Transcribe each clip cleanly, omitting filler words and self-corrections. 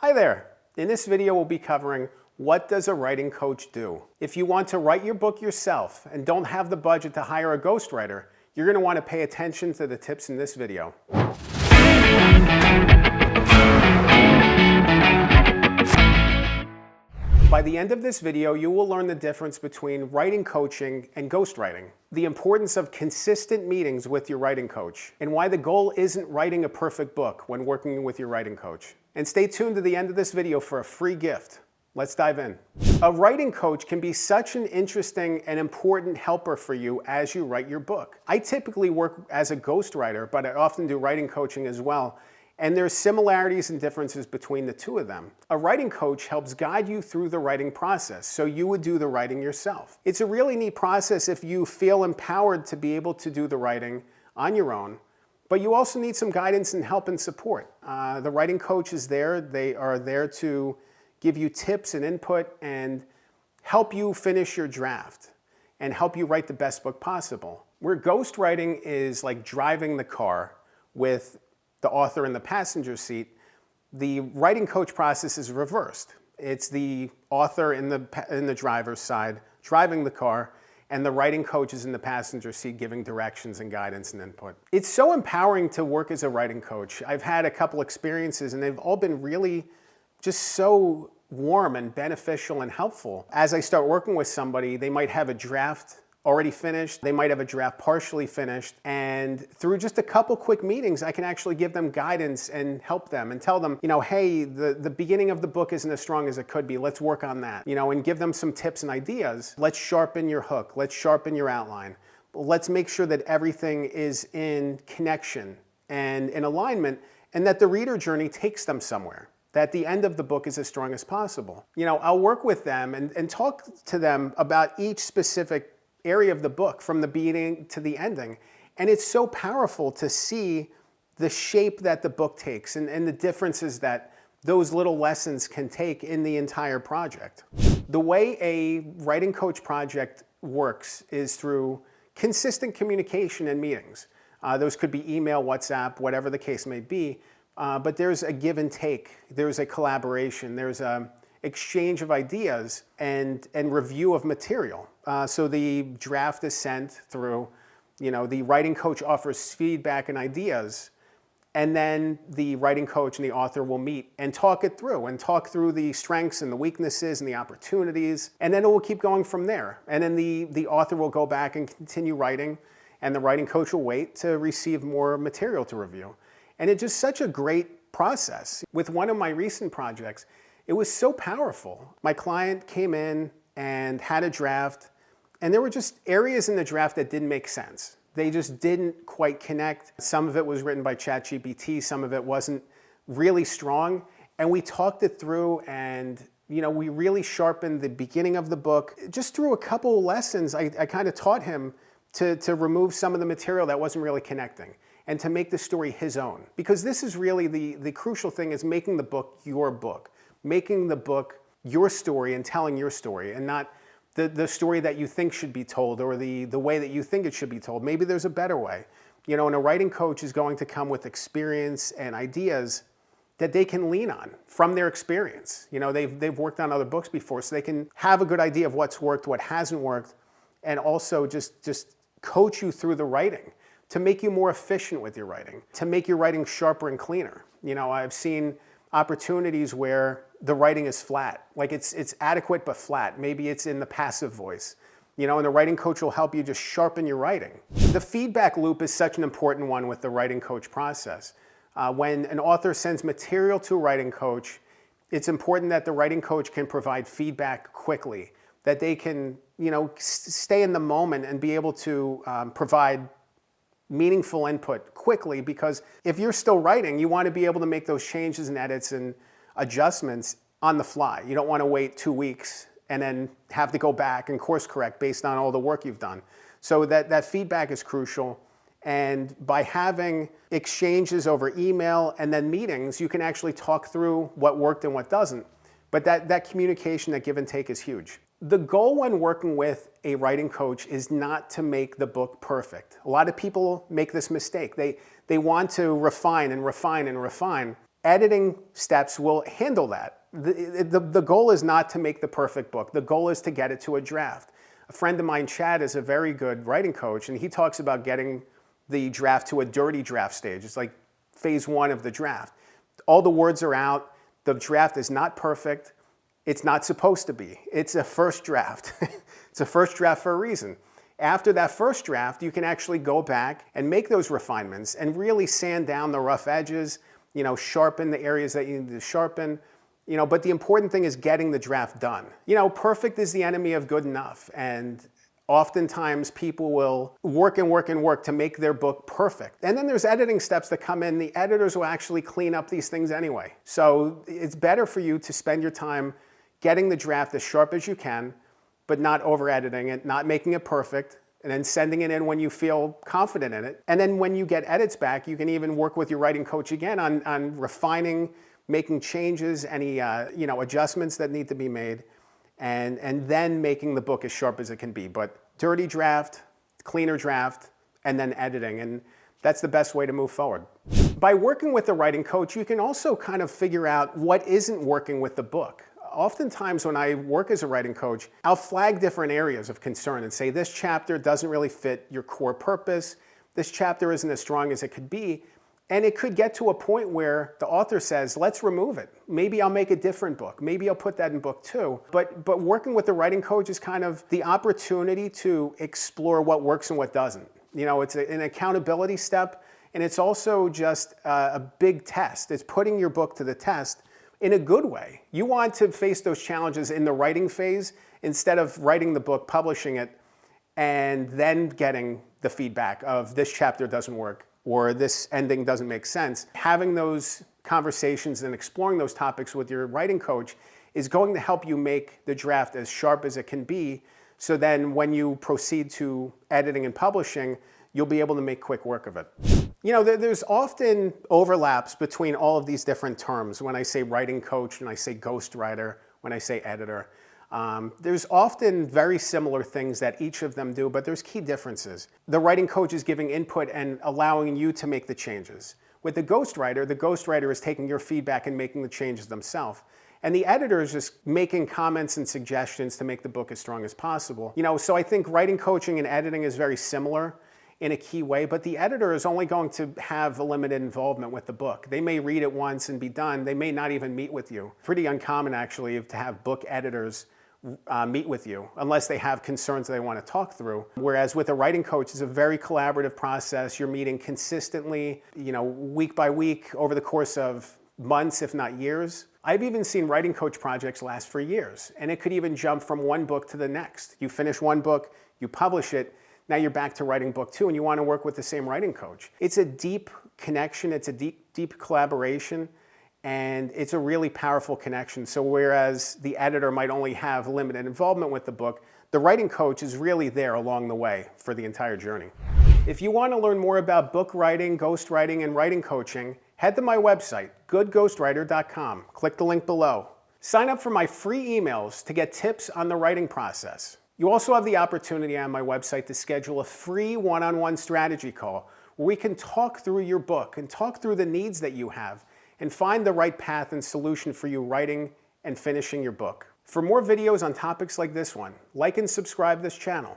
Hi there. In this video, we'll be covering what does a writing coach do? If you want to write your book yourself and don't have the budget to hire a ghostwriter, you're going to want to pay attention to the tips in this video. By the end of this video, you will learn the difference between writing coaching and ghostwriting, the importance of consistent meetings with your writing coach, and why the goal isn't writing a perfect book when working with your writing coach. And stay tuned to the end of this video for a free gift. Let's dive in. A writing coach can be such an interesting and important helper for you as you write your book. I typically work as a ghostwriter, but I often do writing coaching as well. And there's similarities and differences between the two of them. A writing coach helps guide you through the writing process, so you would do the writing yourself. It's a really neat process if you feel empowered to be able to do the writing on your own, but you also need some guidance and help and support. The writing coach is there. They are there to give you tips and input and help you finish your draft and help you write the best book possible. Where ghostwriting is like driving the car with the author in the passenger seat, the writing coach process is reversed. It's the author in the driver's side driving the car, and the writing coach is in the passenger seat giving directions and guidance and input. It's so empowering to work as a writing coach. I've had a couple experiences and they've all been really just so warm and beneficial and helpful. As I start working with somebody, they might have a draft already finished, they might have a draft partially finished, and through just a couple quick meetings, I can actually give them guidance and help them and tell them, hey, the beginning of the book isn't as strong as it could be, let's work on that, and give them some tips and ideas. Let's sharpen your hook, let's sharpen your outline. Let's make sure that everything is in connection and in alignment, and that the reader journey takes them somewhere, that the end of the book is as strong as possible. I'll work with them and talk to them about each specific area of the book from the beginning to the ending. And it's so powerful to see the shape that the book takes and the differences that those little lessons can take in the entire project. The way a writing coach project works is through consistent communication and meetings. Those could be email, WhatsApp, whatever the case may be, but there's a give and take, there's a collaboration, there's a exchange of ideas and review of material. So the draft is sent through, the writing coach offers feedback and ideas, and then the writing coach and the author will meet and talk it through and talk through the strengths and the weaknesses and the opportunities, and then it will keep going from there. And then the author will go back and continue writing, and the writing coach will wait to receive more material to review. And it's just such a great process. With one of my recent projects, it was so powerful. My client came in and had a draft, and there were just areas in the draft that didn't make sense. They just didn't quite connect. Some of it was written by ChatGPT, some of it wasn't really strong, and we talked it through, and we really sharpened the beginning of the book. Just through a couple of lessons, I kind of taught him to remove some of the material that wasn't really connecting and to make the story his own. Because this is really the crucial thing, is making the book your book. Making the book your story and telling your story, and not the story that you think should be told or the way that you think it should be told. Maybe there's a better way. And a writing coach is going to come with experience and ideas that they can lean on from their experience. They've worked on other books before, so they can have a good idea of what's worked, what hasn't worked, and also just coach you through the writing to make you more efficient with your writing, to make your writing sharper and cleaner. I've seen opportunities where the writing is flat, like it's adequate but flat. Maybe it's in the passive voice, and the writing coach will help you just sharpen your writing. The feedback loop is such an important one with the writing coach process. When an author sends material to a writing coach, it's important that the writing coach can provide feedback quickly, that they can stay in the moment and be able to provide meaningful input quickly, because if you're still writing, you want to be able to make those changes and edits and adjustments on the fly. You don't want to wait 2 weeks and then have to go back and course correct based on all the work you've done. So that feedback is crucial. And by having exchanges over email and then meetings, you can actually talk through what worked and what doesn't. But that communication, that give and take, is huge. The goal when working with a writing coach is not to make the book perfect. A lot of people make this mistake. They want to refine and refine and refine. Editing steps will handle that. The goal is not to make the perfect book. The goal is to get it to a draft. A friend of mine, Chad, is a very good writing coach, and he talks about getting the draft to a dirty draft stage. It's like phase 1 of the draft. All the words are out. The draft is not perfect. It's not supposed to be. It's a first draft. It's a first draft for a reason. After that first draft, you can actually go back and make those refinements and really sand down the rough edges, sharpen the areas that you need to sharpen, but the important thing is getting the draft done. Perfect is the enemy of good enough. And oftentimes people will work and work and work to make their book perfect. And then there's editing steps that come in. The editors will actually clean up these things anyway. So it's better for you to spend your time getting the draft as sharp as you can, but not over editing it, not making it perfect, and then sending it in when you feel confident in it. And then when you get edits back, you can even work with your writing coach again on refining, making changes, any adjustments that need to be made, and then making the book as sharp as it can be. But dirty draft, cleaner draft, and then editing. And that's the best way to move forward. By working with a writing coach, you can also kind of figure out what isn't working with the book. Oftentimes when I work as a writing coach, I'll flag different areas of concern and say, this chapter doesn't really fit your core purpose. This chapter isn't as strong as it could be. And it could get to a point where the author says, let's remove it. Maybe I'll make a different book. Maybe I'll put that in book 2. But working with the writing coach is kind of the opportunity to explore what works and what doesn't. It's an accountability step, and it's also just a big test. It's putting your book to the test in a good way. You want to face those challenges in the writing phase instead of writing the book, publishing it, and then getting the feedback of this chapter doesn't work or this ending doesn't make sense. Having those conversations and exploring those topics with your writing coach is going to help you make the draft as sharp as it can be, so then when you proceed to editing and publishing, you'll be able to make quick work of it. There's often overlaps between all of these different terms. When I say writing coach, when I say ghostwriter, when I say editor, there's often very similar things that each of them do, but there's key differences. The writing coach is giving input and allowing you to make the changes. With the ghostwriter is taking your feedback and making the changes themselves. And the editor is just making comments and suggestions to make the book as strong as possible. So I think writing coaching and editing is very similar in a key way, but the editor is only going to have a limited involvement with the book. They may read it once and be done. They may not even meet with you. Pretty uncommon, actually, to have book editors meet with you unless they have concerns they want to talk through. Whereas with a writing coach, it's a very collaborative process. You're meeting consistently, week by week over the course of months, if not years. I've even seen writing coach projects last for years, and it could even jump from one book to the next. You finish one book, you publish it, now you're back to writing book 2 and you want to work with the same writing coach. It's a deep connection, it's a deep collaboration, and it's a really powerful connection. So whereas the editor might only have limited involvement with the book, the writing coach is really there along the way for the entire journey. If you want to learn more about book writing, ghostwriting, and writing coaching, head to my website, goodghostwriter.com. Click the link below. Sign up for my free emails to get tips on the writing process. You also have the opportunity on my website to schedule a free one-on-one strategy call where we can talk through your book and talk through the needs that you have and find the right path and solution for you writing and finishing your book. For more videos on topics like this one, like and subscribe this channel.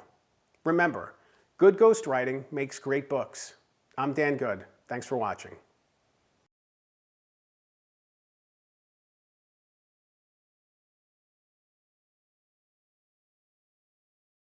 Remember, good ghostwriting makes great books. I'm Dan Good. Thanks for watching.